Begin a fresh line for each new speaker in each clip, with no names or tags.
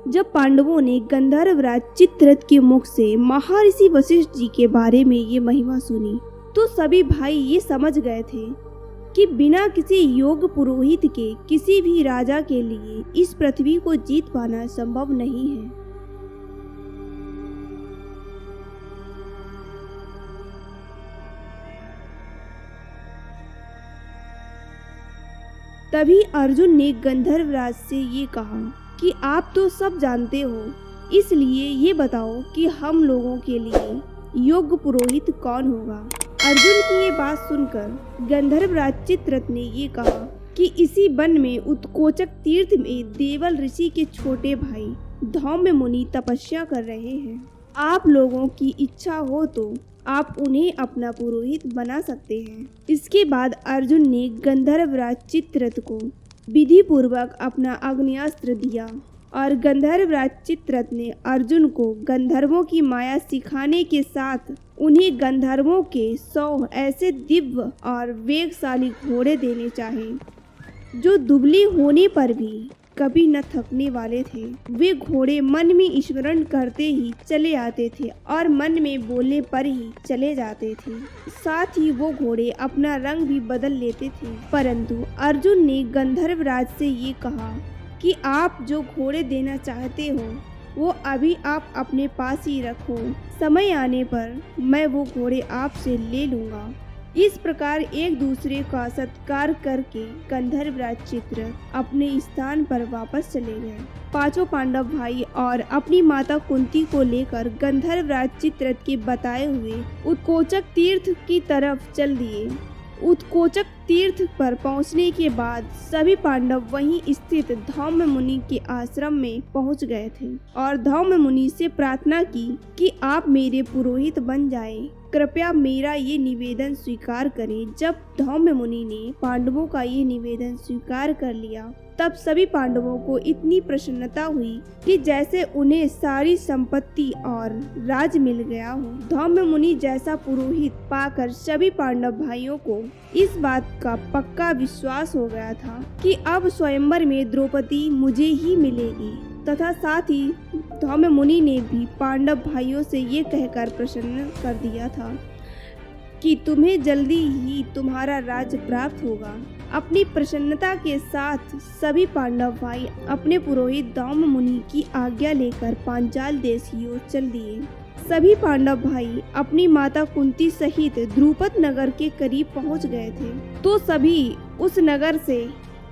जब पांडवों ने गंधर्वराज चित्ररथ के मुख से महर्षि वशिष्ठ जी के बारे में ये महिमा सुनी तो सभी भाई ये समझ गए थे कि बिना किसी योग पुरोहित के किसी भी राजा के लिए इस पृथ्वी को जीत पाना संभव नहीं है। तभी अर्जुन ने गंधर्वराज से ये कहा कि आप तो सब जानते हो, इसलिए ये बताओ कि हम लोगों के लिए योग्य पुरोहित कौन होगा। अर्जुन की ये बात सुनकर गंधर्वराज चित्ररथ ने ये कहा कि इसी वन में उत्कोचक तीर्थ में देवल ऋषि के छोटे भाई धौम्य मुनि तपस्या कर रहे हैं। आप लोगों की इच्छा हो तो आप उन्हें अपना पुरोहित बना सकते हैं। इसके बाद अर्जुन ने गंधर्वराज चित्ररथ को विधि पूर्वक अपना आग्नेयास्त्र दिया और गंधर्वराज चित्ररथ ने अर्जुन को गंधर्वों की माया सिखाने के साथ उन्हें गंधर्वों के 100 ऐसे दिव्य और वेगशाली घोड़े देने चाहे जो दुबले होने पर भी कभी न थकने वाले थे। वे घोड़े मन में स्मरण करते ही चले आते थे और मन में बोलने पर ही चले जाते थे। साथ ही वो घोड़े अपना रंग भी बदल लेते थे। परंतु अर्जुन ने गंधर्वराज से ये कहा कि आप जो घोड़े देना चाहते हो वो अभी आप अपने पास ही रखो, समय आने पर मैं वो घोड़े आपसे ले लूँगा। इस प्रकार एक दूसरे का सत्कार करके गंधर्वराज चित्ररथ अपने स्थान पर वापस चले गए। पांचों पांडव भाई और अपनी माता कुंती को लेकर गंधर्वराज चित्ररथ के बताए हुए उत्कोचक तीर्थ की तरफ चल दिए। उत्कोचक तीर्थ पर पहुंचने के बाद सभी पांडव वहीं स्थित धौम्य मुनि के आश्रम में पहुंच गए थे और धौम्य मुनि से प्रार्थना की कि आप मेरे पुरोहित बन जाएं। कृपया मेरा ये निवेदन स्वीकार करें। जब धौम्य मुनि ने पांडवों का ये निवेदन स्वीकार कर लिया तब सभी पांडवों को इतनी प्रसन्नता हुई कि जैसे उन्हें सारी संपत्ति और राज मिल गया हो। धौम्य मुनि जैसा पुरोहित पाकर सभी पांडव भाइयों को इस बात का पक्का विश्वास हो गया था कि अब स्वयंवर में द्रौपदी मुझे ही मिलेगी तथा साथ ही धौम्य मुनि ने भी पांडव भाइयों से ये कहकर प्रसन्न कर दिया था कि तुम्हें जल्दी ही तुम्हारा राज्य प्राप्त होगा। अपनी प्रसन्नता के साथ सभी पांडव भाई अपने पुरोहित धौम्य मुनि की आज्ञा लेकर पांचाल देश की ओर चल दिए। सभी पांडव भाई अपनी माता कुंती सहित द्रुपद नगर के करीब पहुंच गए थे तो सभी उस नगर से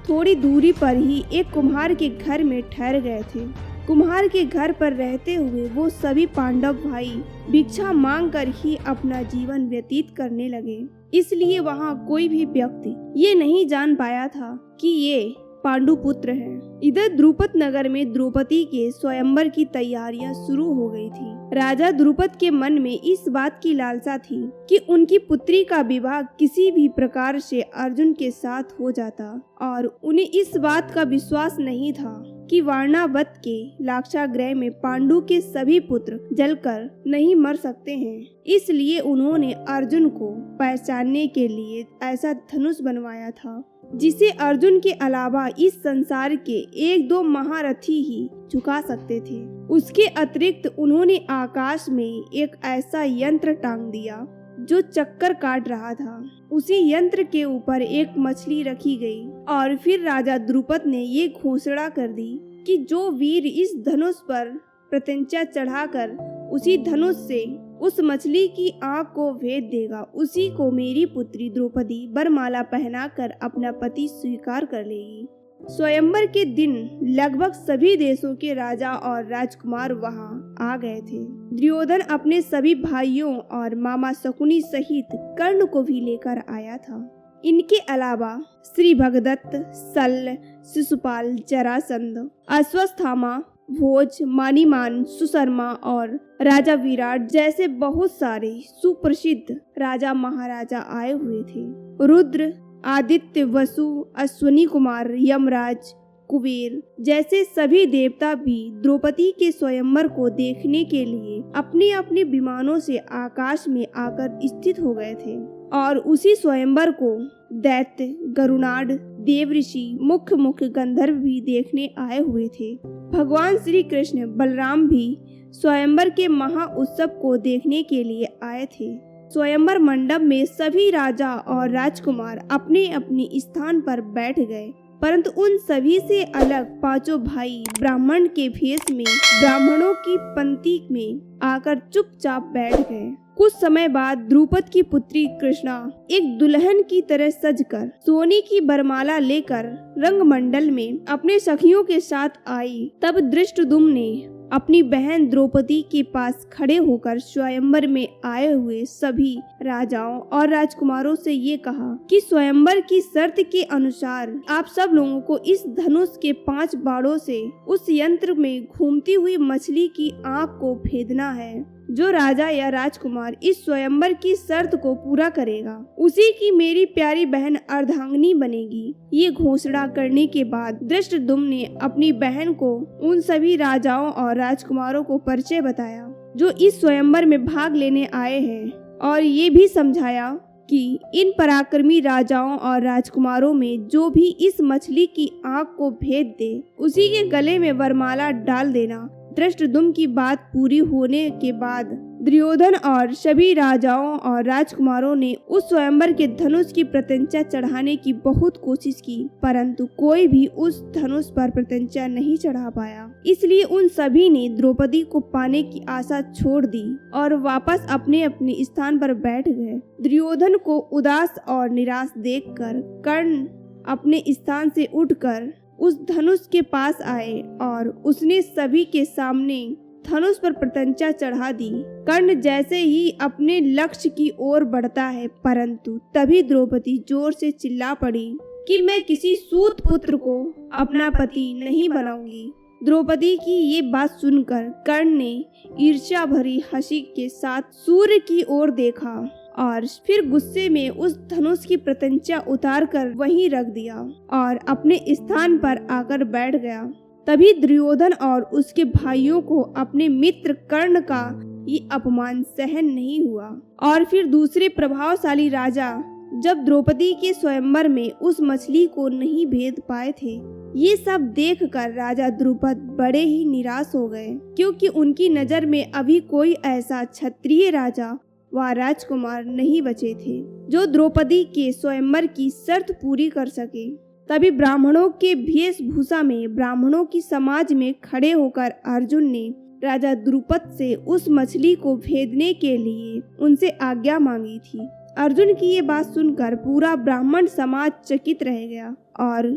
थोड़ी दूरी पर ही एक कुम्हार के घर में ठहर गए थे। कुम्हार के घर पर रहते हुए वो सभी पांडव भाई भिक्षा मांगकर ही अपना जीवन व्यतीत करने लगे। इसलिए वहाँ कोई भी व्यक्ति ये नहीं जान पाया था कि ये पांडुपुत्र हैं। इधर द्रुपद नगर में द्रौपदी के स्वयंवर की तैयारियां शुरू हो गई थी। राजा द्रुपद के मन में इस बात की लालसा थी कि उनकी पुत्री का विवाह किसी भी प्रकार से अर्जुन के साथ हो जाता और उन्हें इस बात का विश्वास नहीं था कि वारणावत के लाक्षागृह में पांडु के सभी पुत्र जलकर नहीं मर सकते हैं। इसलिए उन्होंने अर्जुन को पहचानने के लिए ऐसा धनुष बनवाया था जिसे अर्जुन के अलावा इस संसार के 1-2 महारथी ही झुका सकते थे। उसके अतिरिक्त उन्होंने आकाश में एक ऐसा यंत्र टांग दिया जो चक्कर काट रहा था। उसी यंत्र के ऊपर एक मछली रखी गई और फिर राजा द्रुपद ने ये घोषणा कर दी कि जो वीर इस धनुष पर प्रत्यंचा चढ़ाकर उसी धनुष से उस मछली की आंख को भेद देगा, उसी को मेरी पुत्री द्रौपदी वरमाला पहनाकर अपना पति स्वीकार कर लेगी। स्वयंवर के दिन लगभग सभी देशों के राजा और राजकुमार वहां आ गए थे। दुर्योधन अपने सभी भाइयों और मामा शकुनी सहित कर्ण को भी लेकर आया था। इनके अलावा श्री भगदत्त, शल्य, शिशुपाल, जरासंध, अश्वत्थामा, भोज, मानीमान, सुशर्मा और राजा विराट जैसे बहुत सारे सुप्रसिद्ध राजा महाराजा आए हुए थे। रुद्र, आदित्य, वसु, अश्विनी कुमार, यमराज, कुबेर जैसे सभी देवता भी द्रौपदी के स्वयंवर को देखने के लिए अपने अपने विमानों से आकाश में आकर स्थित हो गए थे। और उसी स्वयंवर को दैत्य, गरुणाढ़, देवऋषि, मुख्य गंधर्व भी देखने आए हुए थे। भगवान श्री कृष्ण बलराम भी स्वयंवर के महा उत्सव को देखने के लिए आए थे। स्वयंवर मंडप में सभी राजा और राजकुमार अपने अपने स्थान पर बैठ गए, परंतु उन सभी से अलग पांचों भाई ब्राह्मण के भेष में ब्राह्मणों की पंक्ति में आकर चुपचाप बैठ गए। कुछ समय बाद द्रुपद की पुत्री कृष्णा एक दुल्हन की तरह सजकर सोने की बरमाला लेकर रंगमंडल में अपने सखियों के साथ आई। तब धृष्टद्युम्न ने अपनी बहन द्रौपदी के पास खड़े होकर स्वयंवर में आए हुए सभी राजाओं और राजकुमारों से ये कहा कि स्वयंवर की शर्त के अनुसार आप सब लोगों को इस धनुष के 5 बाणों से उस यंत्र में घूमती हुई मछली की आंख को भेदना है। जो राजा या राजकुमार इस स्वयंवर की शर्त को पूरा करेगा उसी की मेरी प्यारी बहन अर्धांगिनी बनेगी। ये घोषणा करने के बाद धृष्टद्युम्न ने अपनी बहन को उन सभी राजाओं और राजकुमारों को परिचय बताया जो इस स्वयंवर में भाग लेने आए हैं, और ये भी समझाया कि इन पराक्रमी राजाओं और राजकुमारों में जो भी इस मछली की आंख को भेद दे उसी के गले में वरमाला डाल देना। धृष्टद्युम्न की बात पूरी होने के बाद दुर्योधन और सभी राजाओं और राजकुमारों ने उस स्वयंवर के धनुष की प्रत्यंचा चढ़ाने की बहुत कोशिश की, परंतु कोई भी उस धनुष पर प्रत्यंचा नहीं चढ़ा पाया। इसलिए उन सभी ने द्रौपदी को पाने की आशा छोड़ दी और वापस अपने अपने स्थान पर बैठ गए। दुर्योधन को उदास और निराश देखकर कर्ण अपने स्थान से उठकर उस धनुष के पास आए और उसने सभी के सामने धनुष पर प्रत्यंचा चढ़ा दी। कर्ण जैसे ही अपने लक्ष्य की ओर बढ़ता है, परंतु तभी द्रौपदी जोर से चिल्ला पड़ी कि मैं किसी सूत पुत्र को अपना पति नहीं बनाऊंगी। द्रौपदी की ये बात सुनकर कर्ण ने ईर्ष्या भरी हंसी के साथ सूर्य की ओर देखा और फिर गुस्से में उस धनुष की प्रत्यंचा उतार कर वहीं रख दिया और अपने स्थान पर आकर बैठ गया। तभी दुर्योधन और उसके भाइयों को अपने मित्र कर्ण का ये अपमान सहन नहीं हुआ, और फिर दूसरे प्रभावशाली राजा जब द्रौपदी के स्वयंवर में उस मछली को नहीं भेद पाए थे। ये सब देखकर राजा द्रुपद बड़े ही निराश हो गए, क्योंकि उनकी नजर में अभी कोई ऐसा क्षत्रिय राजा व राजकुमार नहीं बचे थे जो द्रौपदी के स्वयंवर की शर्त पूरी कर सके। तभी ब्राह्मणों के वेशभूषा में ब्राह्मणों की समाज में खड़े होकर अर्जुन ने राजा द्रुपद से उस मछली को भेदने के लिए उनसे आज्ञा मांगी थी। अर्जुन की ये बात सुनकर पूरा ब्राह्मण समाज चकित रह गया और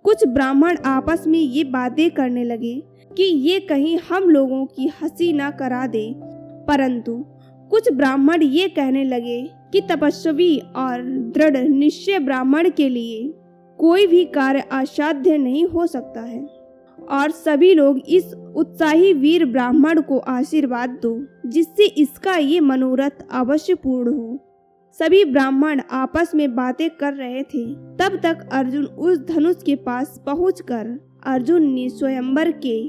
कुछ ब्राह्मण आपस में ये बातें करने लगे कि ये कहीं हम लोगों की हंसी ना करा दे, परंतु कुछ ब्राह्मण ये कहने लगे कि तपस्वी और दृढ़ निश्चय ब्राह्मण के लिए कोई भी कार्य असाध्य नहीं हो सकता है, और सभी लोग इस उत्साही वीर ब्राह्मण को आशीर्वाद दो जिससे इसका ये मनोरथ अवश्य पूर्ण हो। सभी ब्राह्मण आपस में बातें कर रहे थे। तब तक अर्जुन उस धनुष के पास पहुंचकर अर्जुन ने स्वयंवर के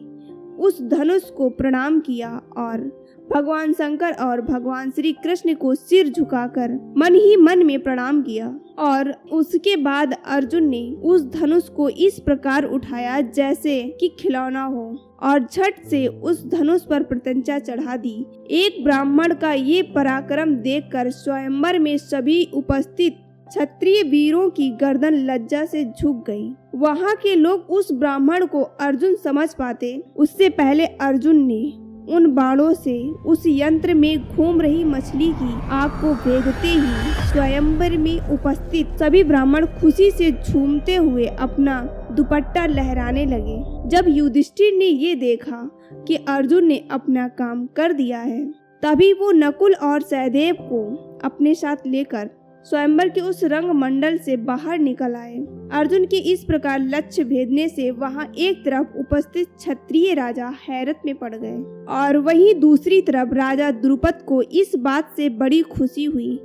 उस धनुष को प्रणाम किया और भगवान शंकर और भगवान श्री कृष्ण को सिर झुकाकर मन ही मन में प्रणाम किया, और उसके बाद अर्जुन ने उस धनुष को इस प्रकार उठाया जैसे कि खिलौना हो और झट से उस धनुष पर प्रत्यंचा चढ़ा दी। एक ब्राह्मण का ये पराक्रम देखकर स्वयंवर में सभी उपस्थित क्षत्रिय वीरों की गर्दन लज्जा से झुक गई। वहाँ के लोग उस ब्राह्मण को अर्जुन समझ पाते उससे पहले अर्जुन ने उन बाणों से उस यंत्र में घूम रही मछली की आंख को भेदते ही स्वयंवर में उपस्थित सभी ब्राह्मण खुशी से झूमते हुए अपना दुपट्टा लहराने लगे। जब युधिष्ठिर ने ये देखा कि अर्जुन ने अपना काम कर दिया है, तभी वो नकुल और सहदेव को अपने साथ लेकर स्वयंवर के उस रंग मंडल से बाहर निकल आए। अर्जुन के इस प्रकार लक्ष्य भेदने से वहां एक तरफ उपस्थित क्षत्रिय राजा हैरत में पड़ गए और वहीं दूसरी तरफ राजा द्रुपद को इस बात से बड़ी खुशी हुई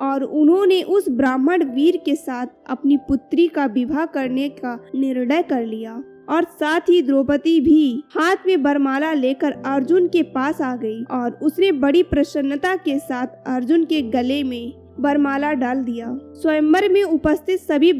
और उन्होंने उस ब्राह्मण वीर के साथ अपनी पुत्री का विवाह करने का निर्णय कर लिया। और साथ ही द्रौपदी भी हाथ में वरमाला लेकर अर्जुन के पास आ गई और उसने बड़ी प्रसन्नता के साथ अर्जुन के गले में वरमाला डाल दिया। स्वयंवर में उपस्थित सभी